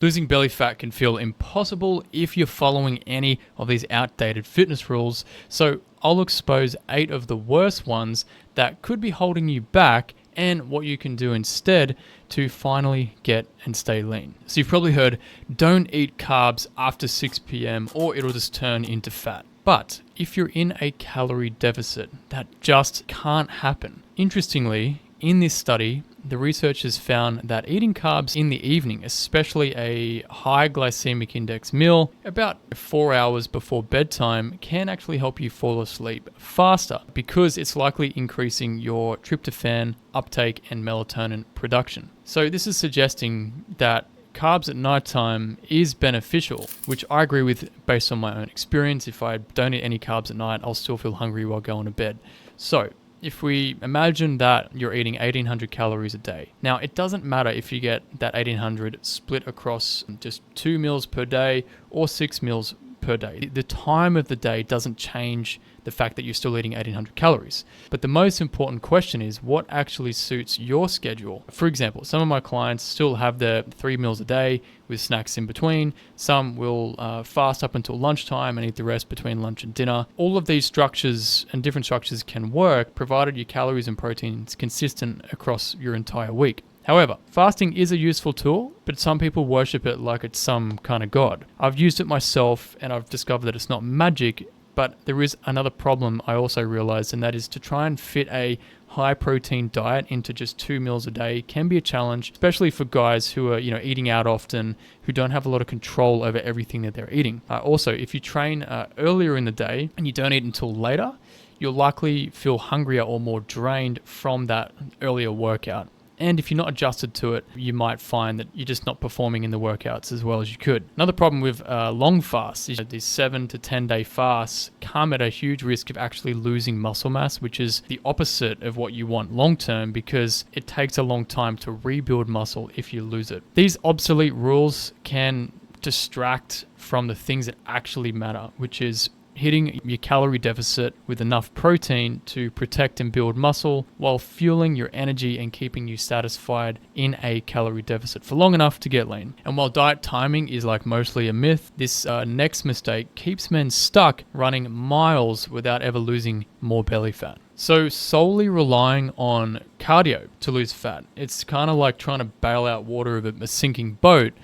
Losing belly fat can feel impossible if you're following any of these outdated fitness rules, so I'll expose 8 of the worst ones that could be holding you back and what you can do instead to finally get and stay lean. So you've probably heard, don't eat carbs after 6 p.m. or it'll just turn into fat. But if you're in a calorie deficit, that just can't happen. Interestingly, in this study, the researchers found that eating carbs in the evening, especially a high glycemic index meal, about 4 hours before bedtime, can actually help you fall asleep faster because it's likely increasing your tryptophan uptake and melatonin production. So this is suggesting that carbs at nighttime is beneficial, which I agree with based on my own experience. If I don't eat any carbs at night, I'll still feel hungry while going to bed. So if we imagine that you're eating 1800 calories a day. Now, it doesn't matter if you get that 1800 split across just 2 meals per day or 6 meals per day. The time of the day doesn't change the fact that you're still eating 1800 calories. But the most important question is what actually suits your schedule. For example, some of my clients still have their 3 meals a day with snacks in between. Some will fast up until lunchtime and eat the rest between lunch and dinner. All of these structures and different structures can work provided your calories and proteins consistent across your entire week. However, fasting is a useful tool, but some people worship it like it's some kind of god. I've used it myself and I've discovered that it's not magic, but there is another problem I also realized, and that is to try and fit a high protein diet into just 2 meals a day can be a challenge, especially for guys who are, eating out often, who don't have a lot of control over everything that they're eating. Also, if you train earlier in the day and you don't eat until later, you'll likely feel hungrier or more drained from that earlier workout. And if you're not adjusted to it, you might find that you're just not performing in the workouts as well as you could. Another problem with long fasts is these 7 to 10 day fasts come at a huge risk of actually losing muscle mass, which is the opposite of what you want long term because it takes a long time to rebuild muscle if you lose it. These obsolete rules can distract from the things that actually matter, which is hitting your calorie deficit with enough protein to protect and build muscle while fueling your energy and keeping you satisfied in a calorie deficit for long enough to get lean. And while diet timing is mostly a myth, this next mistake keeps men stuck running miles without ever losing more belly fat. So solely relying on cardio to lose fat, it's kind of like trying to bail out water of a sinking boat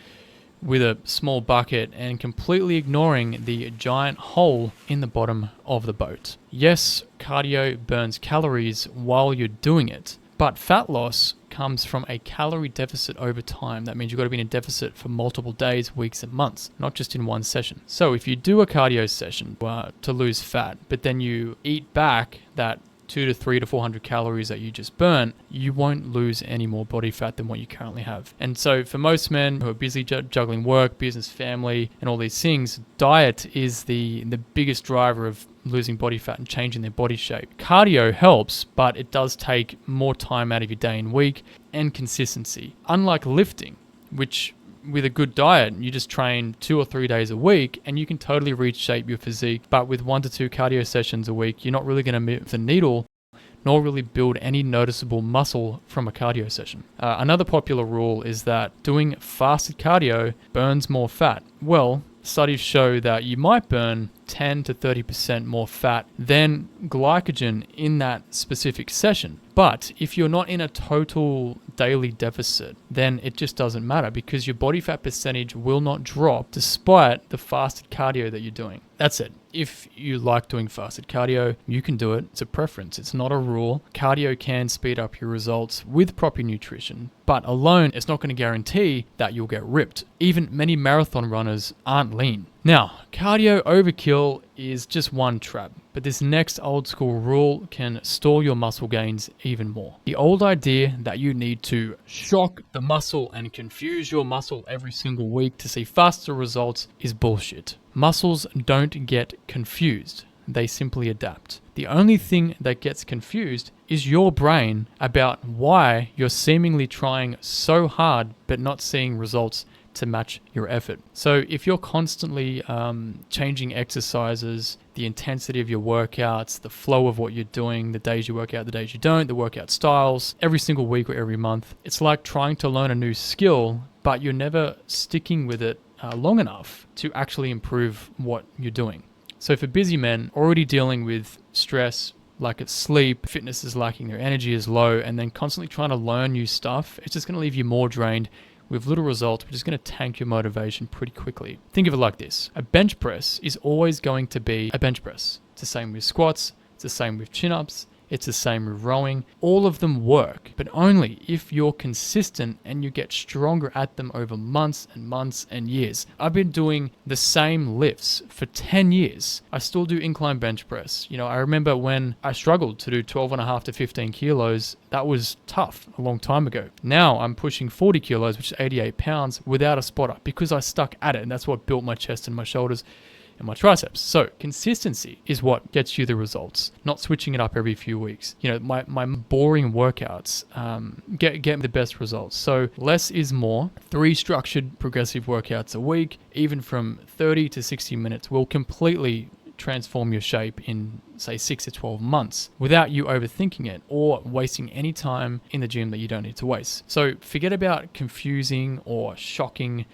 with a small bucket and completely ignoring the giant hole in the bottom of the boat. Yes, cardio burns calories while you're doing it, but fat loss comes from a calorie deficit over time. That means you've got to be in a deficit for multiple days, weeks, and months, not just in one session. So if you do a cardio session to lose fat, but then you eat back that 200 to 300 to 400 calories that you just burnt, you won't lose any more body fat than what you currently have. And so for most men who are busy juggling work, business, family, and all these things, diet is the biggest driver of losing body fat and changing their body shape. Cardio helps, but it does take more time out of your day and week and consistency. Unlike lifting, which with a good diet, you just train 2 or 3 days a week and you can totally reshape your physique. But with 1 to 2 cardio sessions a week, you're not really going to move the needle nor really build any noticeable muscle from a cardio session. Another popular rule is that doing fasted cardio burns more fat. Well, studies show that you might burn 10 to 30% more fat than glycogen in that specific session. But if you're not in a total daily deficit, then it just doesn't matter because your body fat percentage will not drop despite the fasted cardio that you're doing. That's it. If you like doing fasted cardio, you can do it. It's a preference. It's not a rule. Cardio can speed up your results with proper nutrition, but alone, it's not going to guarantee that you'll get ripped. Even many marathon runners aren't lean. Now, cardio overkill is just one trap, but this next old school rule can stall your muscle gains even more. The old idea that you need to shock the muscle and confuse your muscle every single week to see faster results is bullshit. Muscles don't get confused. They simply adapt. The only thing that gets confused is your brain about why you're seemingly trying so hard but not seeing results to match your effort. So if you're constantly changing exercises, the intensity of your workouts, the flow of what you're doing, the days you work out, the days you don't, the workout styles, every single week or every month, it's like trying to learn a new skill, but you're never sticking with it long enough to actually improve what you're doing. So for busy men already dealing with stress, lack of sleep, fitness is lacking, their energy is low, and then constantly trying to learn new stuff, it's just going to leave you more drained with little results, which is going to tank your motivation pretty quickly. Think of it like this. A bench press is always going to be a bench press. It's the same with squats, it's the same with chin-ups, it's the same with rowing. All of them work, but only if you're consistent and you get stronger at them over months and months and years. I've been doing the same lifts for 10 years. I still do incline bench press. I remember when I struggled to do 12.5 to 15 kilos, that was tough a long time ago. Now I'm pushing 40 kilos, which is 88 pounds without a spotter because I stuck at it, and that's what built my chest and my shoulders and my triceps. So consistency is what gets you the results, not switching it up every few weeks. My boring workouts get the best results. So less is more. 3 structured progressive workouts a week, even from 30 to 60 minutes, will completely transform your shape in, say, 6 to 12 months without you overthinking it or wasting any time in the gym that you don't need to waste. So forget about confusing or shocking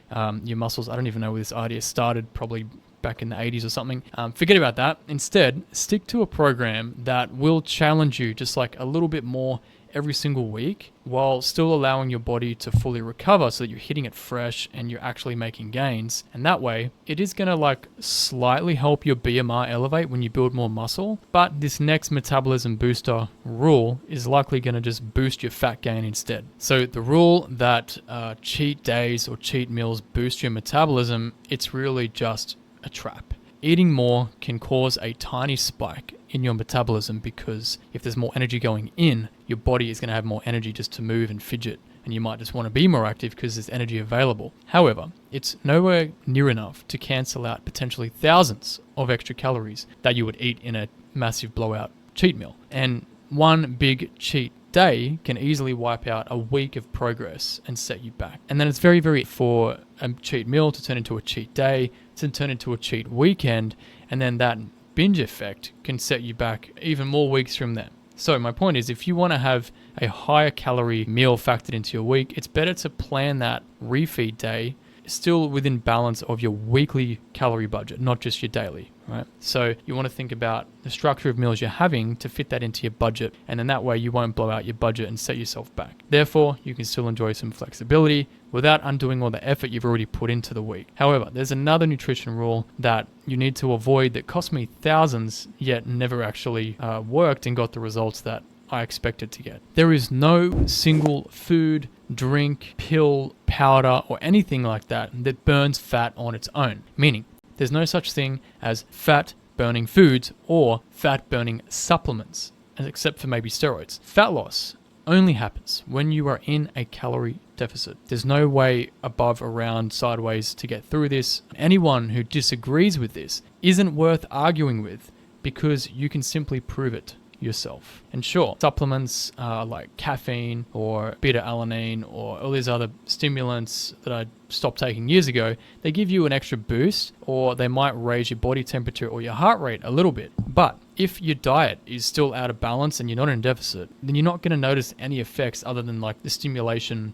your muscles. I don't even know where this idea started, probably back in the 80s or something. Forget about that. Instead, stick to a program that will challenge you just like a little bit more every single week while still allowing your body to fully recover so that you're hitting it fresh and you're actually making gains. And that way, it is going to like slightly help your BMR elevate when you build more muscle. But this next metabolism booster rule is likely going to just boost your fat gain instead. So the rule that cheat days or cheat meals boost your metabolism, it's really just a trap. Eating more can cause a tiny spike in your metabolism because if there's more energy going in, your body is going to have more energy just to move and fidget, and you might just want to be more active because there's energy available. However, it's nowhere near enough to cancel out potentially thousands of extra calories that you would eat in a massive blowout cheat meal. And one big cheat day can easily wipe out a week of progress and set you back. And then it's very, very for a cheat meal to turn into a cheat day, to turn into a cheat weekend, and then that binge effect can set you back even more weeks from then. So my point is, if you want to have a higher calorie meal factored into your week, it's better to plan that refeed day still within balance of your weekly calorie budget, not just your daily, right? So you want to think about the structure of meals you're having to fit that into your budget, and then that way you won't blow out your budget and set yourself back. Therefore, you can still enjoy some flexibility without undoing all the effort you've already put into the week. However, there's another nutrition rule that you need to avoid that cost me thousands, yet never actually worked and got the results that I expected to get. There is no single food, drink, pill, powder, or anything like that that burns fat on its own. Meaning, there's no such thing as fat-burning foods or fat-burning supplements, except for maybe steroids. Fat loss only happens when you are in a calorie deficit. There's no way above, around, sideways to get through this. Anyone who disagrees with this isn't worth arguing with because you can simply prove it yourself. And sure, supplements like caffeine or beta-alanine or all these other stimulants that I stopped taking years ago, they give you an extra boost, or they might raise your body temperature or your heart rate a little bit. But if your diet is still out of balance and you're not in deficit, then you're not going to notice any effects other than like the stimulation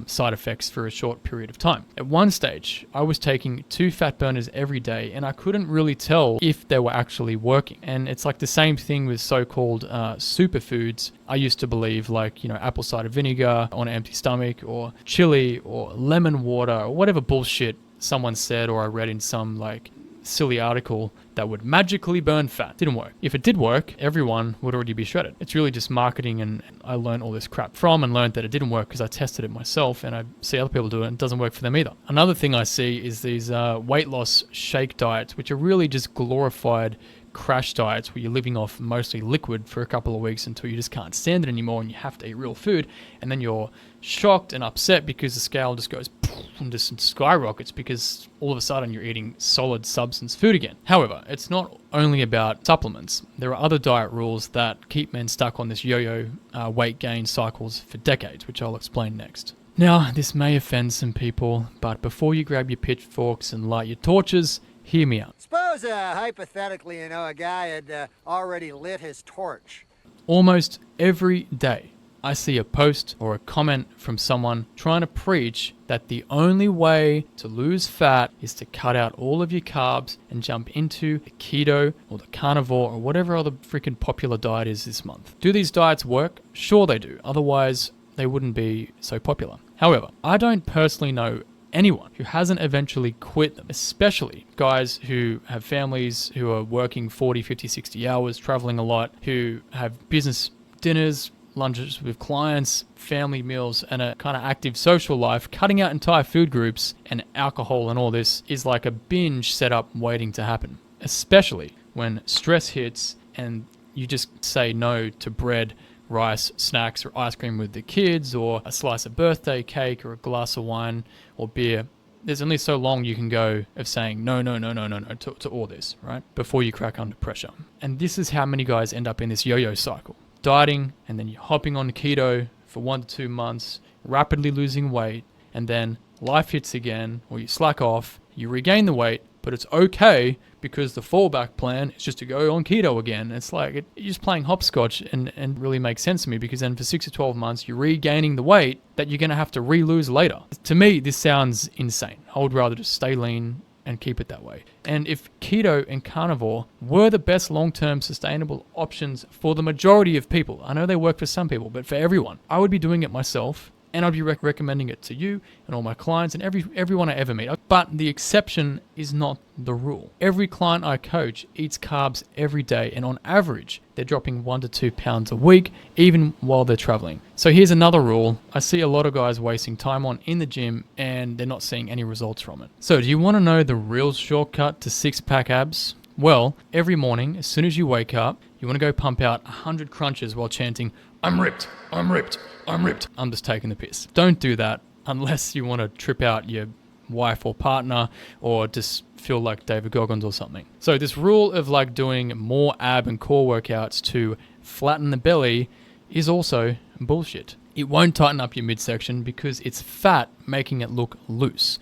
side effects for a short period of time. At one stage, I was taking 2 fat burners every day and I couldn't really tell if they were actually working. And it's like the same thing with so-called superfoods. I used to believe like, apple cider vinegar on an empty stomach, or chili or lemon water, or whatever bullshit someone said or I read in some like silly article that would magically burn fat. Didn't work. If it did work, everyone would already be shredded. It's really just marketing, and I learned all this crap from and learned that it didn't work because I tested it myself and I see other people do it and it doesn't work for them either. Another thing I see is these weight loss shake diets, which are really just glorified crash diets where you're living off mostly liquid for a couple of weeks until you just can't stand it anymore and you have to eat real food, and then you're shocked and upset because the scale just goes and just skyrockets because all of a sudden you're eating solid substance food again. However, it's not only about supplements. There are other diet rules that keep men stuck on this yo-yo weight gain cycles for decades, which I'll explain next. Now, this may offend some people, but before you grab your pitchforks and light your torches, hear me out. Suppose, hypothetically, a guy had already lit his torch. Almost every day, I see a post or a comment from someone trying to preach that the only way to lose fat is to cut out all of your carbs and jump into the keto or the carnivore or whatever other freaking popular diet is this month. Do these diets work? Sure they do. Otherwise, they wouldn't be so popular. However, I don't personally know anyone who hasn't eventually quit them, especially guys who have families, who are working 40, 50, 60 hours, traveling a lot, who have business dinners, lunches with clients, family meals, and a kind of active social life. Cutting out entire food groups and alcohol and all this is like a binge setup waiting to happen, especially when stress hits and you just say no to bread, rice, snacks, or ice cream with the kids, or a slice of birthday cake, or a glass of wine or beer. There's only so long you can go of saying no to all this, right? Before you crack under pressure. And this is how many guys end up in this yo-yo cycle. Dieting, and then you're hopping on keto for 1 to 2 months, rapidly losing weight, and then life hits again, or you slack off, you regain the weight, but it's okay because the fallback plan is just to go on keto again. It's like you're just playing hopscotch, and really makes sense to me, because then for 6 to 12 months, you're regaining the weight that you're going to have to re-lose later. To me, this sounds insane. I would rather just stay lean and keep it that way. And if keto and carnivore were the best long-term sustainable options for the majority of people, I know they work for some people, but for everyone, I would be doing it myself, and I'd be recommending it to you and all my clients and everyone I ever meet. But the exception is not the rule. Every client I coach eats carbs every day, and on average, they're dropping 1 to 2 pounds a week, even while they're traveling. So here's another rule I see a lot of guys wasting time on in the gym, and they're not seeing any results from it. So do you want to know the real shortcut to six-pack abs? Well, every morning, as soon as you wake up, you want to go pump out 100 crunches while chanting, "I'm ripped, I'm ripped, I'm ripped." I'm just taking the piss. Don't do that unless you want to trip out your wife or partner, or just feel like David Goggins or something. So this rule of like doing more ab and core workouts to flatten the belly is also bullshit. It won't tighten up your midsection because it's fat making it look loose.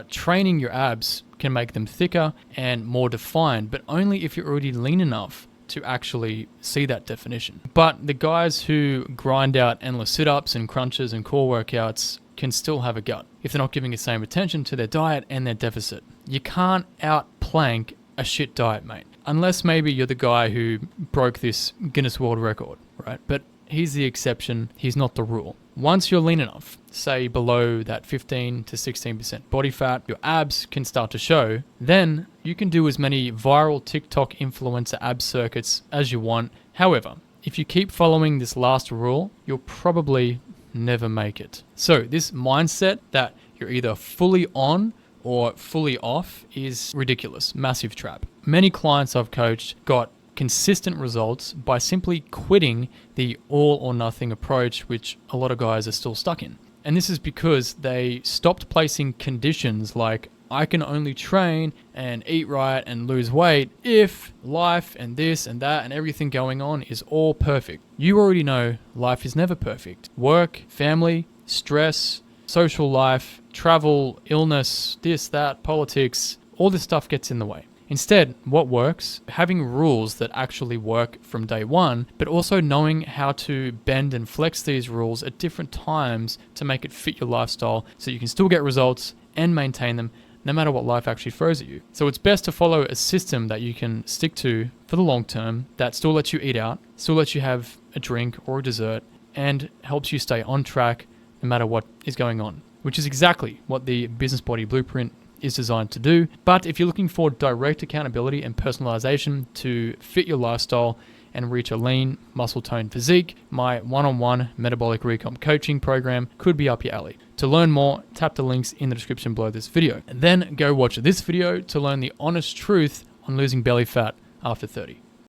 Training your abs can make them thicker and more defined, but only if you're already lean enough to actually see that definition. But the guys who grind out endless sit-ups and crunches and core workouts can still have a gut if they're not giving the same attention to their diet and their deficit. You can't outplank a shit diet, mate. Unless maybe you're the guy who broke this Guinness World Record, right? But he's the exception, he's not the rule. Once you're lean enough, say below that 15 to 16% body fat, your abs can start to show, then you can do as many viral TikTok influencer ab circuits as you want. However, if you keep following this last rule, you'll probably never make it. So this mindset that you're either fully on or fully off is ridiculous, massive trap. Many clients I've coached got consistent results by simply quitting the all or nothing approach, which a lot of guys are still stuck in. And this is because they stopped placing conditions like, I can only train and eat right and lose weight if life and this and that and everything going on is all perfect. You already know life is never perfect. Work, family, stress, social life, travel, illness, this, that, politics, all this stuff gets in the way. Instead, what works? Having rules that actually work from day one, but also knowing how to bend and flex these rules at different times to make it fit your lifestyle so you can still get results and maintain them no matter what life actually throws at you. So it's best to follow a system that you can stick to for the long term, that still lets you eat out, still lets you have a drink or a dessert, and helps you stay on track no matter what is going on, which is exactly what the Business Body Blueprint is designed to do. But if you're looking for direct accountability and personalization to fit your lifestyle and reach a lean, muscle-toned physique, my one-on-one metabolic recomp coaching program could be up your alley. To learn more, tap the links in the description below this video. And then go watch this video to learn the honest truth on losing belly fat after 30.